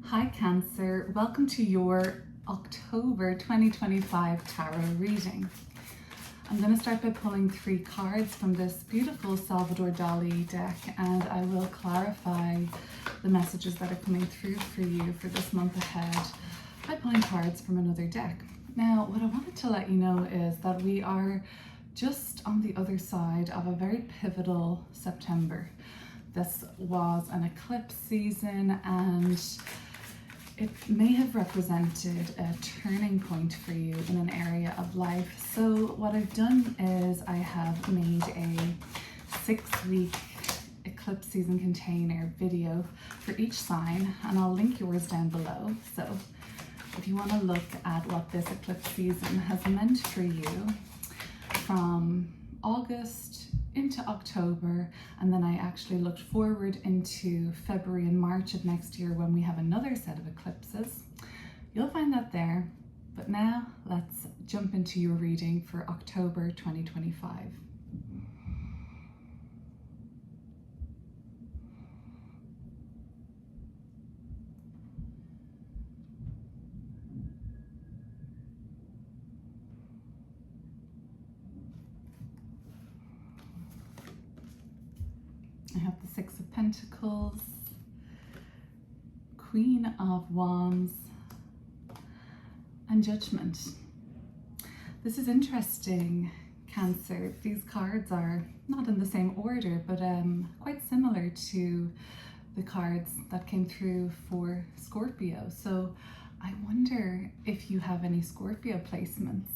Hi Cancer, welcome to your October 2025 tarot reading. I'm going to start by pulling 3 cards from this beautiful Salvador Dali deck, and I will clarify the messages that are coming through for you for this month ahead by pulling cards from another deck. Now, what I wanted to let you know is that we are just on the other side of a very pivotal September. This was an eclipse season, and it may have represented a turning point for you in an area of life. So what I've done is I have made a 6-week eclipse season container video for each sign, and I'll link yours down below. So if you want to look at what this eclipse season has meant for you from August into October, and then I actually looked forward into February and March of next year when we have another set of eclipses. You'll find that there. But now let's jump into your reading for October 2025. I have the 6 of Pentacles, Queen of Wands, and Judgment. This is interesting, Cancer. These cards are not in the same order, but quite similar to the cards that came through for Scorpio. So I wonder if you have any Scorpio placements,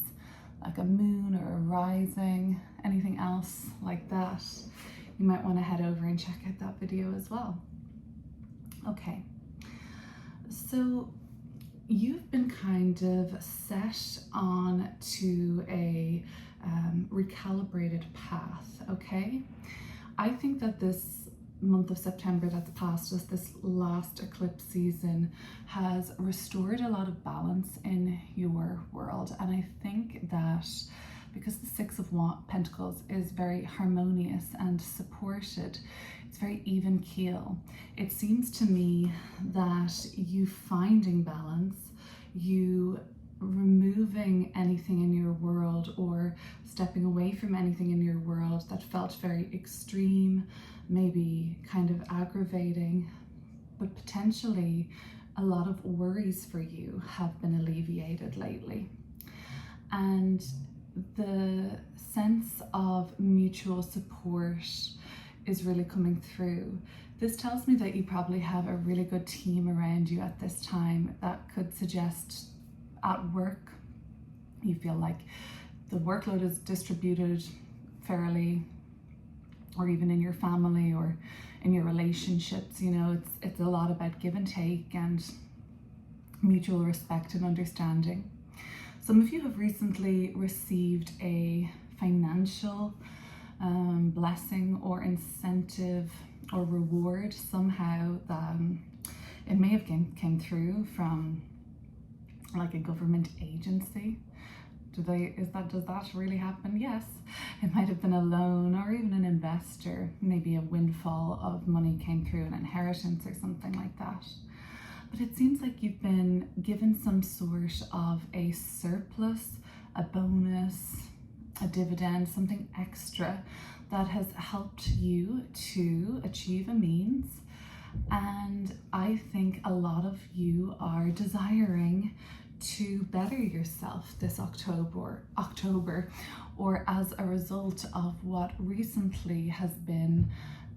like a moon or a rising, anything else like that. You might want to head over and check out that video as well. Okay, so you've been kind of set on to a recalibrated path, okay? I think that this month of September that's passed us, this last eclipse season, has restored a lot of balance in your world. And I think that because the 6 of Pentacles is very harmonious and supported, it's very even keel. It seems to me that you finding balance, you removing anything in your world or stepping away from anything in your world that felt very extreme, maybe kind of aggravating, but potentially a lot of worries for you have been alleviated lately. And the sense of mutual support is really coming through. This tells me that you probably have a really good team around you at this time. That could suggest at work, you feel like the workload is distributed fairly, or even in your family or in your relationships. You know, it's a lot about give and take and mutual respect and understanding. Some of you have recently received a financial blessing or incentive or reward somehow. It may have came through from like a government agency. Does that really happen? Yes. It might have been a loan or even an investor. Maybe a windfall of money came through, an inheritance or something like that. But it seems like you've been given some sort of a surplus, a bonus, a dividend, something extra that has helped you to achieve a means. And I think a lot of you are desiring to better yourself this October, or as a result of what recently has been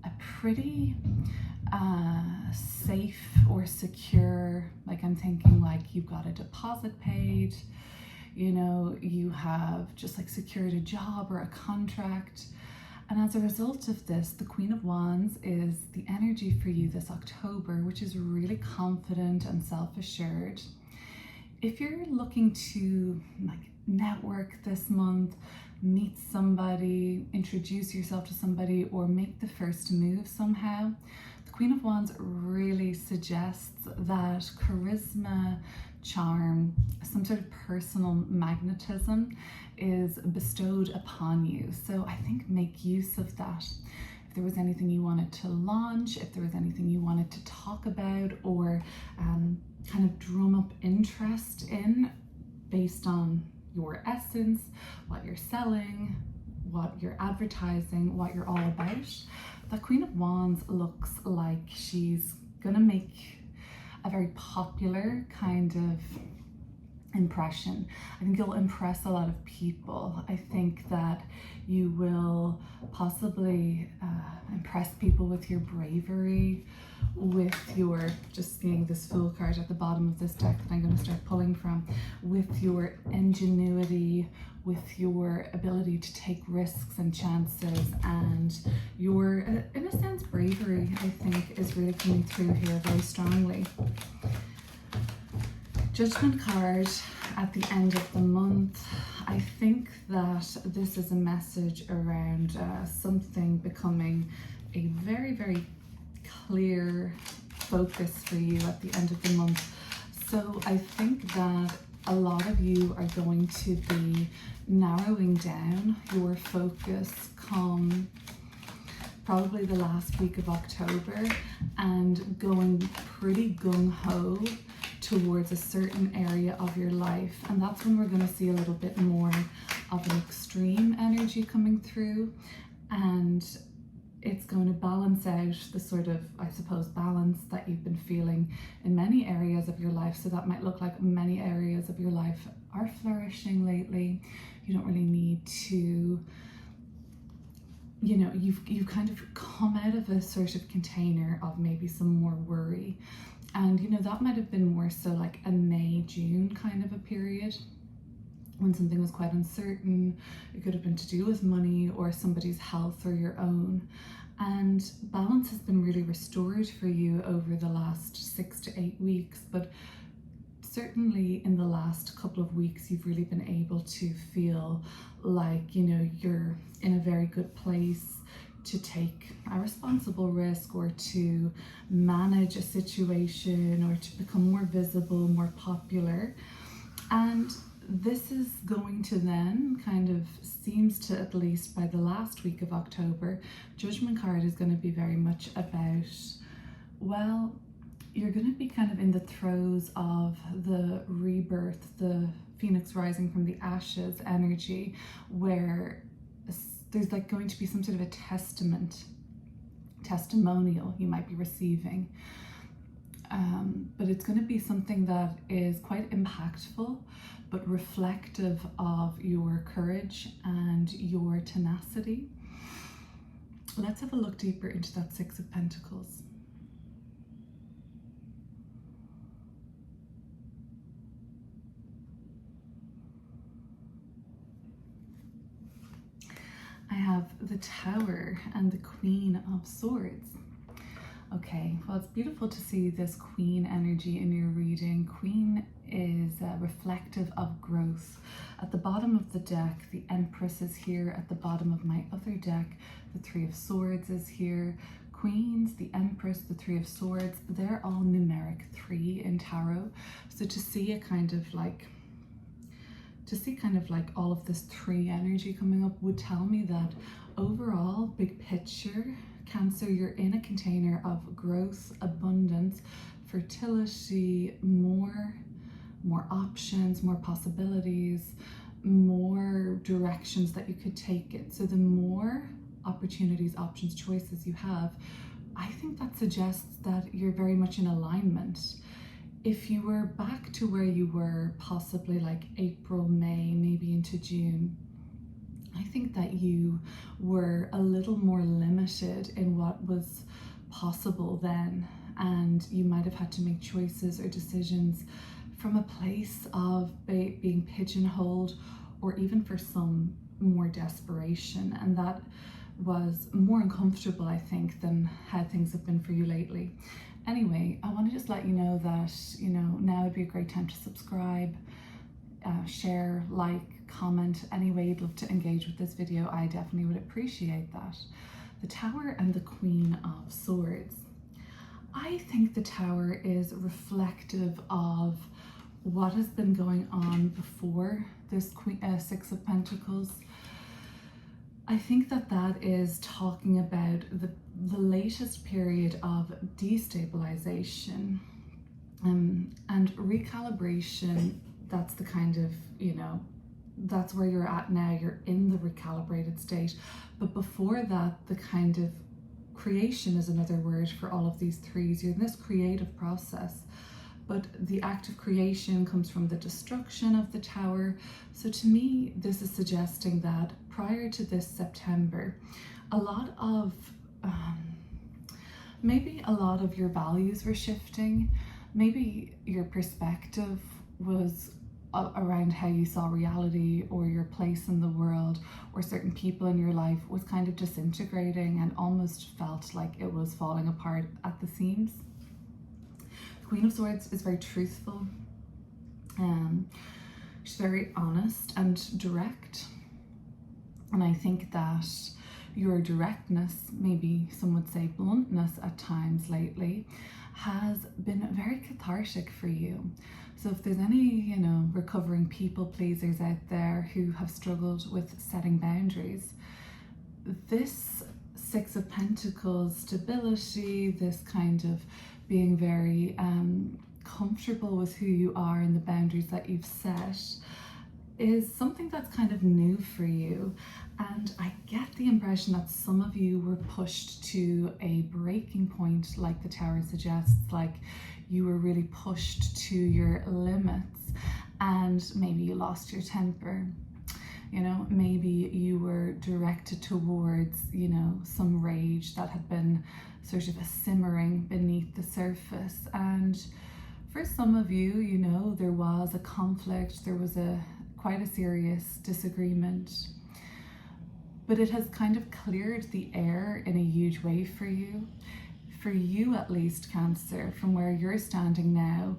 a pretty safe or secure, like I'm thinking like you've got a deposit paid, you know, you have just like secured a job or a contract. And as a result of this, the Queen of Wands is the energy for you this October, which is really confident and self-assured. If you're looking to like network this month, meet somebody, introduce yourself to somebody, or make the first move somehow, the Queen of Wands really suggests that charisma, charm, some sort of personal magnetism is bestowed upon you. So I think make use of that. If there was anything you wanted to launch, if there was anything you wanted to talk about or kind of drum up interest in based on your essence, what you're selling, what you're advertising, what you're all about. The Queen of Wands looks like she's gonna make a very popular kind of impression. I think you'll impress a lot of people. I think that you will possibly impress people with your bravery, with your, just seeing this Fool card at the bottom of this deck that I'm going to start pulling from, with your ingenuity, with your ability to take risks and chances, and your, in a sense, bravery, I think, is really coming through here very strongly. Judgment card at the end of the month. I think that this is a message around something becoming a very, very clear focus for you at the end of the month. So I think that a lot of you are going to be narrowing down your focus come probably the last week of October and going pretty gung-ho towards a certain area of your life, and that's when we're going to see a little bit more of an extreme energy coming through, and it's going to balance out the sort of, I suppose, balance that you've been feeling in many areas of your life. So that might look like many areas of your life are flourishing lately. You don't really need to, you know, you've kind of come out of a sort of container of maybe some more worry. And, you know, that might have been more so like a May, June kind of a period when something was quite uncertain. It could have been to do with money or somebody's health or your own. And balance has been really restored for you over the last 6 to 8 weeks. But certainly in the last couple of weeks, you've really been able to feel like, you know, you're in a very good place to take a responsible risk or to manage a situation or to become more visible, more popular. And this is going to then kind of seems to, at least by the last week of October, Judgment card is going to be very much about, well, you're going to be kind of in the throes of the rebirth, the phoenix rising from the ashes energy, where there's like going to be some sort of a testimonial you might be receiving. But it's going to be something that is quite impactful, but reflective of your courage and your tenacity. Let's have a look deeper into that Six of Pentacles. I have the Tower and the Queen of Swords. Okay, well, it's beautiful to see this Queen energy in your reading. Queen is reflective of growth. At the bottom of the deck, the Empress is here. At the bottom of my other deck, the Three of Swords is here. Queens, the Empress, the Three of Swords, they're all numeric 3 in tarot. So to see a kind of like, all of this 3 energy coming up would tell me that overall, big picture, Cancer, you're in a container of growth, abundance, fertility, more options, more possibilities, more directions that you could take it. So the more opportunities, options, choices you have, I think that suggests that you're very much in alignment. If you were back to where you were possibly like April, May, maybe into June, I think that you were a little more limited in what was possible then, and you might have had to make choices or decisions from a place of being pigeonholed, or even for some more desperation, and that was more uncomfortable, I think, than how things have been for you lately. Anyway, I want to just let you know that, you know, now would be a great time to subscribe, share, like, comment, any way you'd love to engage with this video. I definitely would appreciate that. The Tower and the Queen of Swords. I think the Tower is reflective of what has been going on before this Six of Pentacles. I think that that is talking about the latest period of destabilization, and recalibration. That's the kind of, that's where you're at now. You're in the recalibrated state. But before that, the kind of creation is another word for all of these threes. You're in this creative process. But the act of creation comes from the destruction of the tower. So to me, this is suggesting that prior to this September, a lot of, maybe a lot of your values were shifting. Maybe your perspective was around how you saw reality or your place in the world, or certain people in your life was kind of disintegrating and almost felt like it was falling apart at the seams. The Queen of Swords is very truthful. She's very honest and direct. And I think that your directness, maybe some would say bluntness at times lately, has been very cathartic for you. So if there's any, recovering people pleasers out there who have struggled with setting boundaries, this Six of Pentacles stability, this kind of being very comfortable with who you are and the boundaries that you've set, is something that's kind of new for you. And I get the impression that some of you were pushed to a breaking point, like the Tower suggests, like you were really pushed to your limits, and maybe you lost your temper. Maybe you were directed towards, some rage that had been sort of simmering beneath the surface. And for some of you, there was a conflict, there was quite a serious disagreement, but it has kind of cleared the air in a huge way for you. For you, at least, Cancer, from where you're standing now,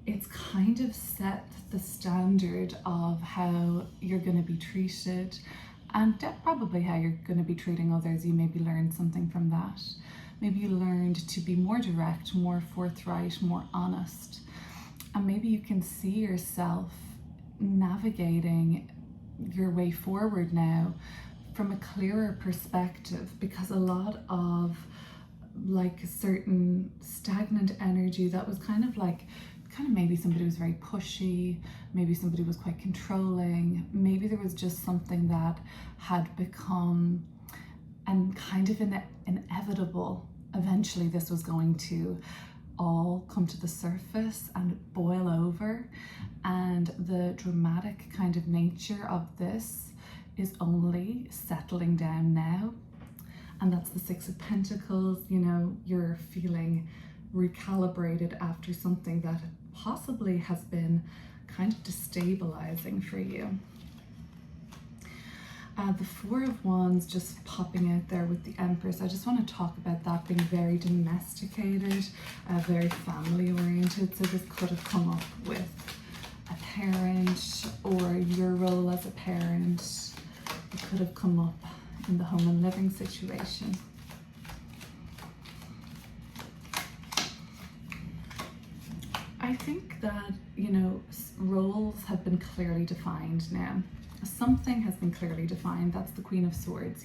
it's kind of set the standard of how you're going to be treated, and probably how you're going to be treating others. You maybe learned something from that. Maybe you learned to be more direct, more forthright, more honest. And maybe you can see yourself navigating your way forward now from a clearer perspective, because a lot of certain stagnant energy that was kind of maybe somebody was very pushy, maybe somebody was quite controlling, maybe there was just something that had become and kind of inevitable. Eventually this was going to all come to the surface and boil over, and the dramatic kind of nature of this is only settling down now. And that's the Six of Pentacles. You're feeling recalibrated after something that possibly has been kind of destabilizing for you. The Four of Wands just popping out there with the Empress. I just want to talk about that being very domesticated, very family oriented. So this could have come up with a parent, or your role as a parent. It could have come up in the home and living situation. I think that, roles have been clearly defined now. Something has been clearly defined. That's the Queen of Swords,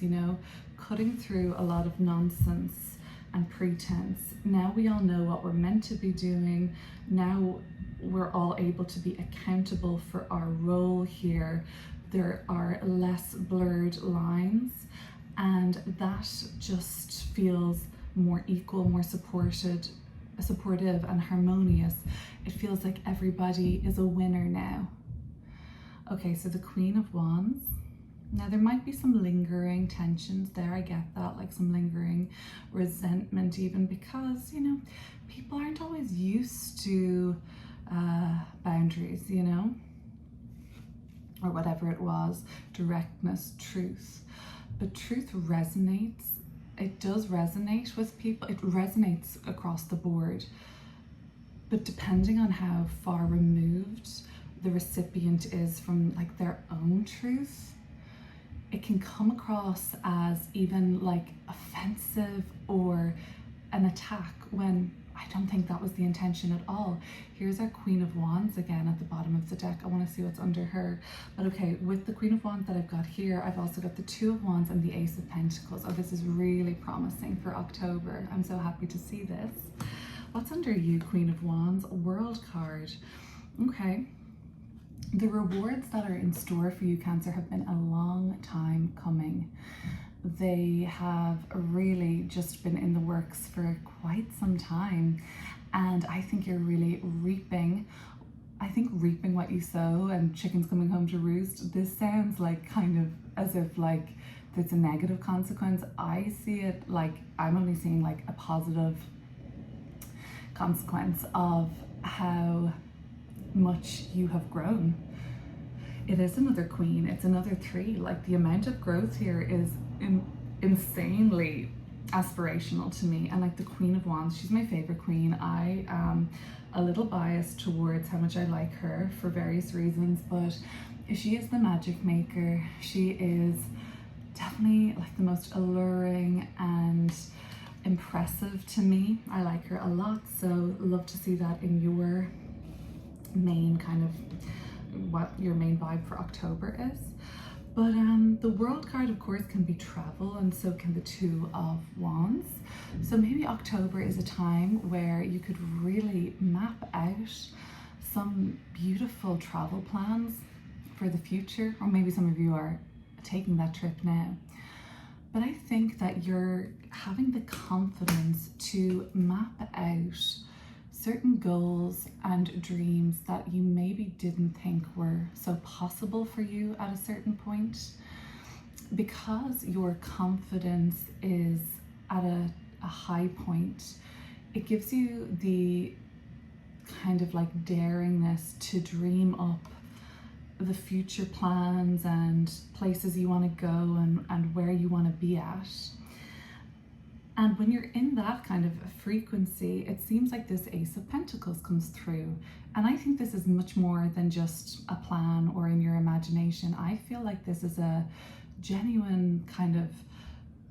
cutting through a lot of nonsense and pretense. Now we all know what we're meant to be doing. Now we're all able to be accountable for our role here. There are less blurred lines, and that just feels more equal, more supportive and harmonious. It feels like everybody is a winner now. Okay, so the Queen of Wands. Now there might be some lingering tensions there, I get that, like some lingering resentment even, because, people aren't always used to boundaries, or whatever it was, directness, truth. But truth resonates. It does resonate with people. It resonates across the board. But depending on how far removed the recipient is from their own truth, it can come across as even offensive or an attack, when I don't think that was the intention at all. Here's our Queen of Wands again at the bottom of the deck. I want to see what's under her. But okay, with the Queen of Wands that I've got here, I've also got the Two of Wands and the Ace of Pentacles. Oh, this is really promising for October. I'm so happy to see this. What's under you, Queen of Wands? World card. Okay. The rewards that are in store for you, Cancer, have been a long time coming. They have really just been in the works for quite some time. And I think you're really reaping what you sow, and chickens coming home to roost. This sounds like kind of as if like there's a negative consequence. I see it like I'm only seeing like a positive consequence of how much you have grown. It is another queen, it's another 3. Like the amount of growth here is insanely aspirational to me. And like the Queen of Wands, she's my favorite queen. I am a little biased towards how much I like her for various reasons, but she is the magic maker. She is definitely like the most alluring and impressive to me. I like her a lot, so love to see that in your main kind of what your main vibe for October is. But the World card, of course, can be travel, and so can the Two of Wands. So maybe October is a time where you could really map out some beautiful travel plans for the future, or maybe some of you are taking that trip now. But I think that you're having the confidence to map out certain goals and dreams that you maybe didn't think were so possible for you at a certain point. Because your confidence is at a high point, it gives you the kind of like daringness to dream up the future plans and places you want to go and where you want to be at. And when you're in that kind of a frequency, it seems like this Ace of Pentacles comes through. And I think this is much more than just a plan or in your imagination. I feel like this is a genuine kind of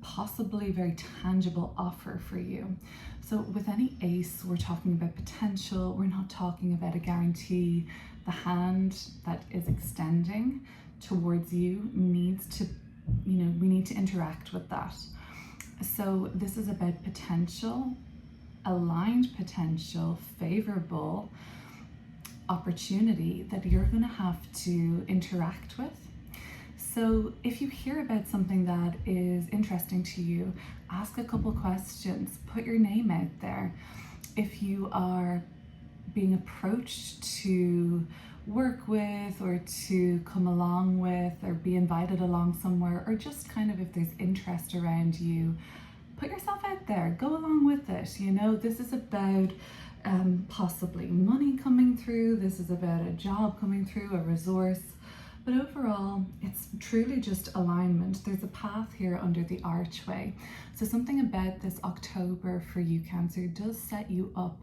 possibly very tangible offer for you. So with any ace, we're talking about potential. We're not talking about a guarantee. The hand that is extending towards you needs to, we need to interact with that. So this is about potential, aligned potential, favorable opportunity that you're going to have to interact with. So if you hear about something that is interesting to you, ask a couple questions, put your name out there. If you are being approached to work with or to come along with or be invited along somewhere, or just kind of if there's interest around you, put yourself out there, go along with it. This is about possibly money coming through, this is about a job coming through, a resource, but overall it's truly just alignment. There's a path here under the archway. So something about this October for you, Cancer, does set you up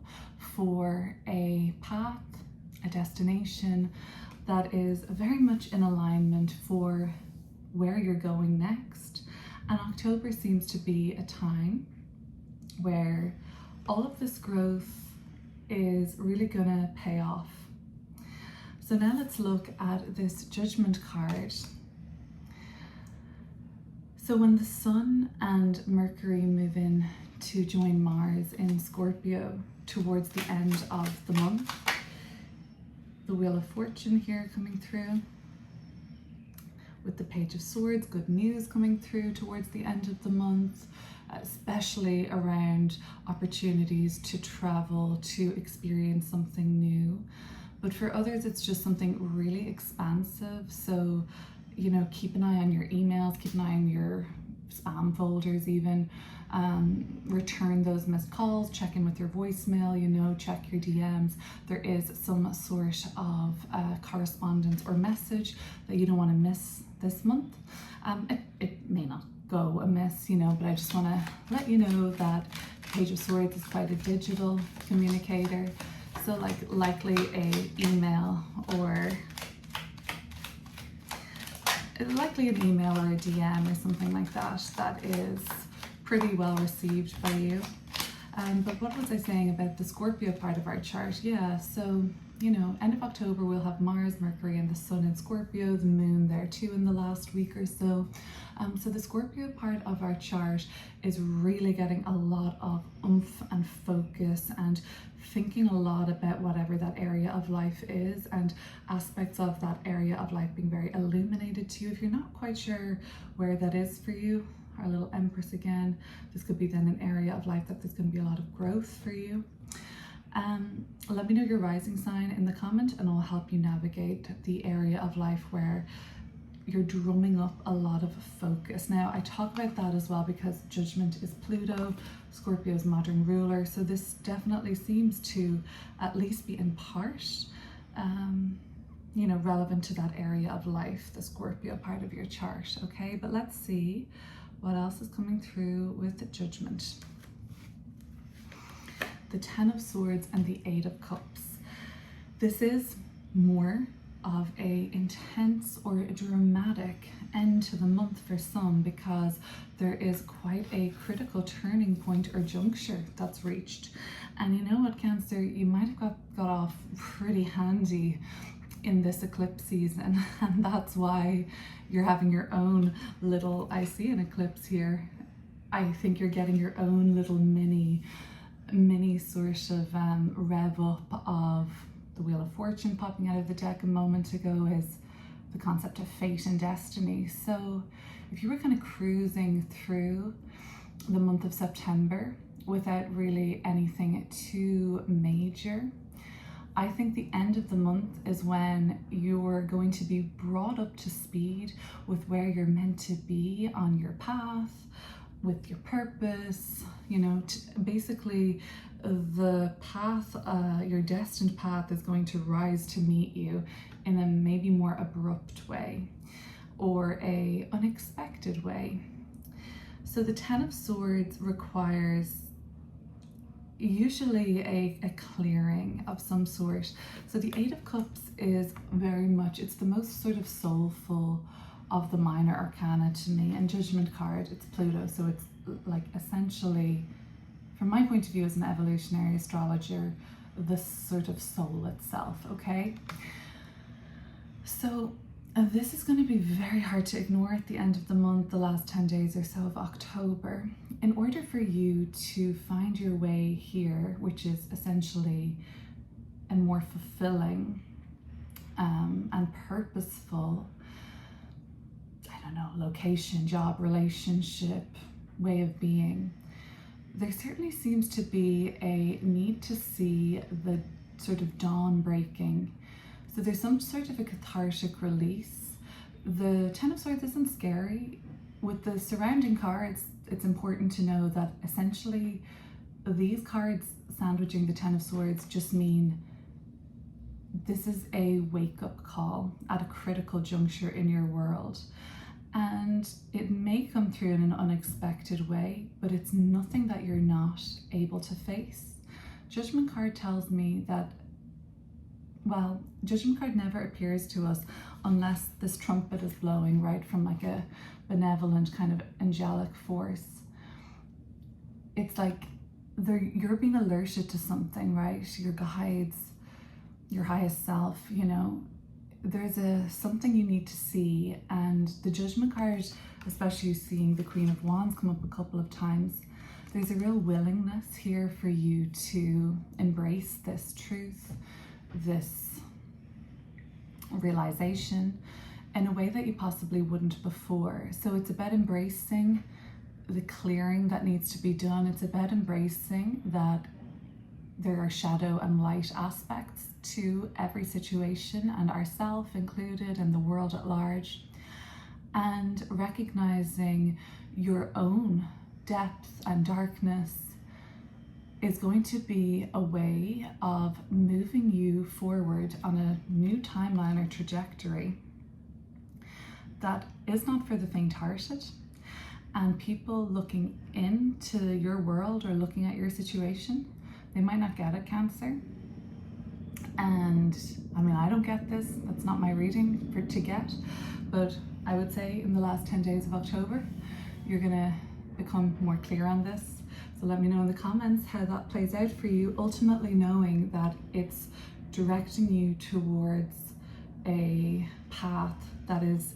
for a path, a destination that is very much in alignment for where you're going next. And October seems to be a time where all of this growth is really gonna pay off. So now let's look at this Judgment card. So when the Sun and Mercury move in to join Mars in Scorpio towards the end of the month, the Wheel of Fortune here coming through, with the Page of Swords, good news coming through towards the end of the month, especially around opportunities to travel, to experience something new. But for others, it's just something really expansive. So, keep an eye on your emails, keep an eye on your spam folders even. Return those missed calls, check in with your voicemail, check your DMs. There is some sort of correspondence or message that you don't want to miss this month. It may not go amiss, but I just want to let you know that Page of Swords is quite a digital communicator. So likely a email or likely an email or a DM or something like that is pretty well received by you. But what was I saying about the Scorpio part of our chart? Yeah, so, you know, end of October we'll have Mars, Mercury and the Sun in Scorpio, the Moon there too in the last week or so. So the Scorpio part of our chart is really getting a lot of oomph and focus and thinking a lot about whatever that area of life is, and aspects of that area of life being very illuminated to you. If you're not quite sure where that is for you, our little Empress again, this could be then an area of life that there's going to be a lot of growth for you. Let me know your rising sign in the comment and I'll help you navigate the area of life where you're drumming up a lot of focus. Now, I talk about that as well because Judgment is Pluto, Scorpio's modern ruler, so this definitely seems to at least be in part, you know, relevant to that area of life, the Scorpio part of your chart, okay? But let's see what else is coming through with Judgment. The Ten of Swords and the Eight of Cups. This is more of a intense or a dramatic end to the month for some, because there is quite a critical turning point or juncture that's reached. And you know what, Cancer, you might have got off pretty handy in this eclipse season, and that's why you're having your own little, I see an eclipse here, I think you're getting your own little mini sort of rev up of the Wheel of Fortune popping out of the deck a moment ago is the concept of fate and destiny. So if you were kind of cruising through the month of September without really anything too major, I think the end of the month is when you're going to be brought up to speed with where you're meant to be on your path, with your purpose, you know, basically the path, your destined path is going to rise to meet you in a maybe more abrupt way or a unexpected way. So the Ten of Swords requires usually a clearing of some sort. So the Eight of Cups is very much, it's the most sort of soulful of the minor arcana to me, and Judgment card, it's Pluto, so it's like essentially, from my point of view as an evolutionary astrologer, the sort of soul itself, okay? So this is going to be very hard to ignore at the end of the month, the last 10 days or so of October. In order for you to find your way here, which is essentially a more fulfilling and purposeful, I don't know, location, job, relationship, way of being, there certainly seems to be a need to see the sort of dawn breaking. So there's some sort of a cathartic release. The Ten of Swords isn't scary. With the surrounding cards, it's important to know that essentially these cards sandwiching the Ten of Swords just mean this is a wake-up call at a critical juncture in your world. And it may come through in an unexpected way, but it's nothing that you're not able to face. Judgment card tells me that, well, Judgment card never appears to us unless this trumpet is blowing, right, from like a benevolent kind of angelic force. It's like you're being alerted to something, right? Your guides, your highest self, you know, there's something you need to see. And the Judgment card, especially seeing the Queen of Wands come up a couple of times, there's a real willingness here for you to embrace this truth, this realization in a way that you possibly wouldn't before. So it's about embracing the clearing that needs to be done. It's about embracing that there are shadow and light aspects to every situation, and ourself included, and the world at large, and recognizing your own depth and darkness is going to be a way of moving you forward on a new timeline or trajectory that is not for the faint-hearted. And people looking into your world or looking at your situation, they might not get it, Cancer. And I mean, I don't get this, that's not my reading to get, but I would say in the last 10 days of October, you're gonna become more clear on this. So let me know in the comments how that plays out for you, ultimately knowing that it's directing you towards a path that is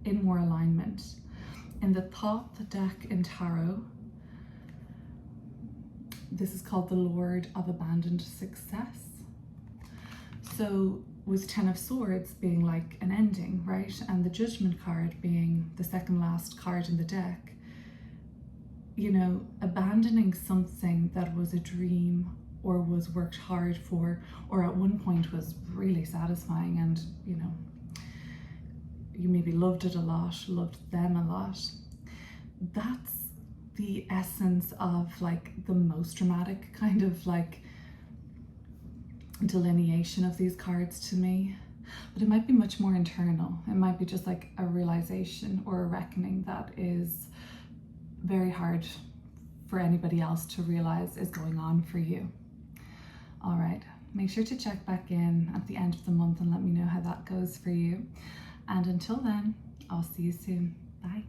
in more alignment. In the Thoth deck in Tarot, this is called the Lord of Abandoned Success. So with Ten of Swords being like an ending, right? And the Judgment card being the second last card in the deck, you know, abandoning something that was a dream or was worked hard for, or at one point was really satisfying, and you know, you maybe loved it a lot, loved them a lot. That's the essence of like the most dramatic kind of like delineation of these cards to me. But it might be much more internal. It might be just like a realization or a reckoning that is very hard for anybody else to realize is going on for you. All right, make sure to check back in at the end of the month and let me know how that goes for you. And until then, I'll see you soon. Bye.